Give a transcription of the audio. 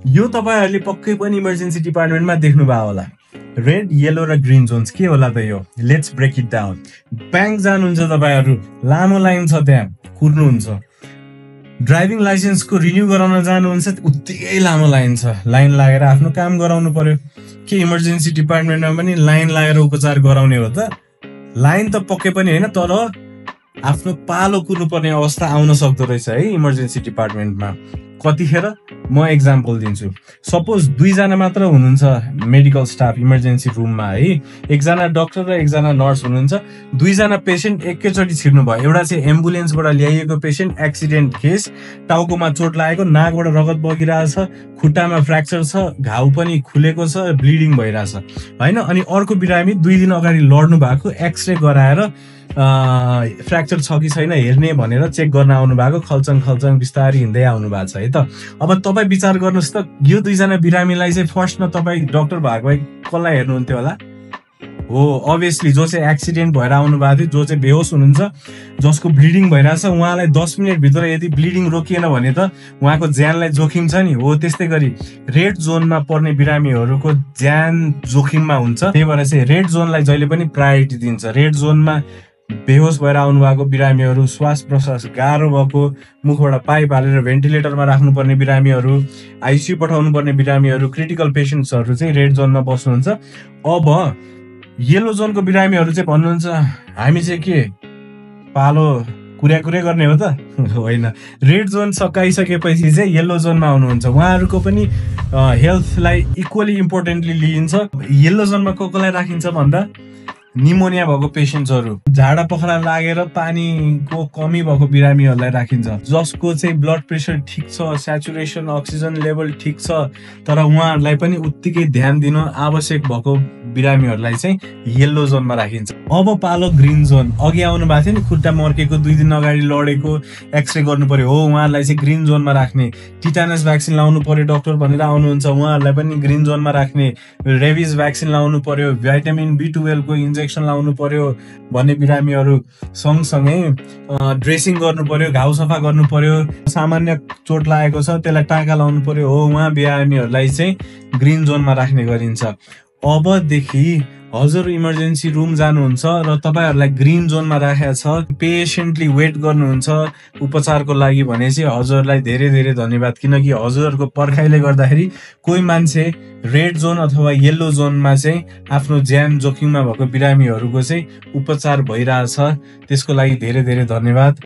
यो तपाईहरुले पक्कै पनि इमर्जेन्सी डिपार्टमेन्टमा देख्नुभयो होला। रेड, येलो र ग्रीन जोन्स के होला त यो? Let's break it down. Bank जानुहुन्छ तपाईहरु, लामो लाइन छ, त्यहाँ कुर्नुहुन्छ। ड्राइभिङ लाइसेन्सको रिन्यू गराउन जानुहुन्छ, उत्तिकै लामो लाइन छ। लाइन लागेर आफ्नो काम गराउनु पर्यो। के इमर्जेन्सी डिपार्टमेन्टमा पनि लाइन लागेर उपचार गराउने हो त? लाइन त पक्कै पनि हैन, तर आफ्नो पालो कुर्नुपर्ने अवस्था आउन सक्दो रहेछ है इमर्जेन्सी डिपार्टमेन्टमा। कतिखेर म एक्जाम्पल दिन्छु। सपोज 2 जना मात्र हुनुहुन्छ मेडिकल स्टाफ इमर्जेन्सी रुममा है। एकजना डाक्टर र एकजना नर्स हुनुहुन्छ। 2 जना पेशेन्ट एकैचोटी छिर्नु भयो। एउटा चाहिँ एम्बुलेन्सबाट ल्याइएको पेशेन्ट, एक्सिडेन्ट केस, टाउकोमा चोट लागेको, नाकबाट रगत बगिरहेछ, खुट्टामा फ्र्याक्चर छ, घाउ पनि खुलेको छ, ब्लिडिङ भइरहेछ हैन। अनि अर्को बिरामी 2 दिन अगाडि लड्नु भएको, एक्सरे गराएर फ्र्याक्चर छ कि छैन हेर्ने भनेर चेक गर्न आउनु भएको, खल्चङ बिस्तारै हिँड्दै आउनु भएको छ है त। अब तपाई विचार गर्नुस् त, यो 2 जना बिरामीलाई चाहिँ फर्स्टमा तपाई डाक्टर भएको भए कसलाई हेर्नुहुन्थ्यो होला? हो, अभियसली जो चाहिँ एक्सिडेन्ट भएर आउनु भएको थियो, जो चाहिँ बेहोस हुनुहुन्छ, जसको ब्लिडिङ भइरहेछ, उहाँलाई 10 मिनेट भित्र यदि ब्लिडिङ रोकिएन भने त उहाँको ज्यानलाई जोखिम छ नि। हो, त्यस्तै गरी रेड जोनमा पर्ने बिरामीहरूको ज्यान जोखिममा हुन्छ। त्यही भएर चाहिँ रेड जोनलाई जहिले पनि प्रायोरिटी दिन्छ। रेड जोनमा बेहोस भएर आउनु भएको बिरामीहरू, श्वास प्रश्वास गाह्रो भएको, मुखबाट पाइप हालेर भेन्टिलेटरमा राख्नुपर्ने बिरामीहरू, आइसियु पठाउनु पर्ने बिरामीहरू, क्रिटिकल पेशेन्ट्सहरू चाहिँ रेड जोनमा बस्नुहुन्छ। अब येलो जोनको बिरामीहरू चाहिँ भन्नुहुन्छ हामी चाहिँ के पालो कुर्या गर्ने हो त? होइन। रेड जोन सकाइसकेपछि चाहिँ येलो जोनमा आउनुहुन्छ। उहाँहरूको पनि हेल्थलाई इक्वली इम्पोर्टेन्टली लिइन्छ। येलो जोनमा कसलाई राखिन्छ भन्दा निमोनिया भएको पेशेन्ट्सहरू, झाडा पखरा लागेर पानीको कमी भएको बिरामीहरूलाई राखिन्छ। जसको चाहिँ ब्लड प्रेसर ठिक छ, स्याचुरेसन अक्सिजन लेभल ठिक छ, तर उहाँहरूलाई पनि उत्तिकै ध्यान दिन आवश्यक भएको बिरामीहरूलाई चाहिँ येलो जोनमा राखिन्छ। अब पालो ग्रीन जोन। अघि आउनु भएको थियो नि, खुट्टा मर्केको, 2 दिन अगाडि लडेको, एक्सरे गर्नु पर्यो, हो उहाँहरूलाई चाहिँ ग्रीन जोनमा राख्ने। टिटानस भ्याक्सिन लाउनु पर्यो डाक्टर भनेर आउनुहुन्छ, उहाँहरूलाई पनि ग्रीन जोनमा राख्ने। रेबिज भ्याक्सिन लाउनु पर्यो, भिटामिन B12 को इन्जेक्सन लाउनु पर्यो भन्ने बिरामीहरू सँगसँगै ड्रेसिङ गर्नु पर्यो, घाउ सफा गर्नु पर्यो, सामान्य चोट लागेको छ त्यसलाई टाँका लाउनु पर्यो, हो उहाँ बिरामीहरूलाई चाहिँ ग्रीन जोनमा राख्ने गरिन्छ। अबदेखि हजुर इमर्जेन्सी रुम जानुहुन्छ र तपाईहरुलाई ग्रीन जोनमा राखेको छ, पेशेन्टली वेट गर्नुहुन्छ उपचारको लागि भने चाहिँ हजुरलाई धेरै धेरै धन्यवाद। किनकि हजुरहरूको पर्खाइले गर्दाखेरि कोही मान्छे रेड जोन अथवा येलो जोनमा चाहिँ आफ्नो ज्यान जोखिममा भएको बिरामीहरूको चाहिँ उपचार भइरहेछ। त्यसको लागि धेरै धेरै धन्यवाद।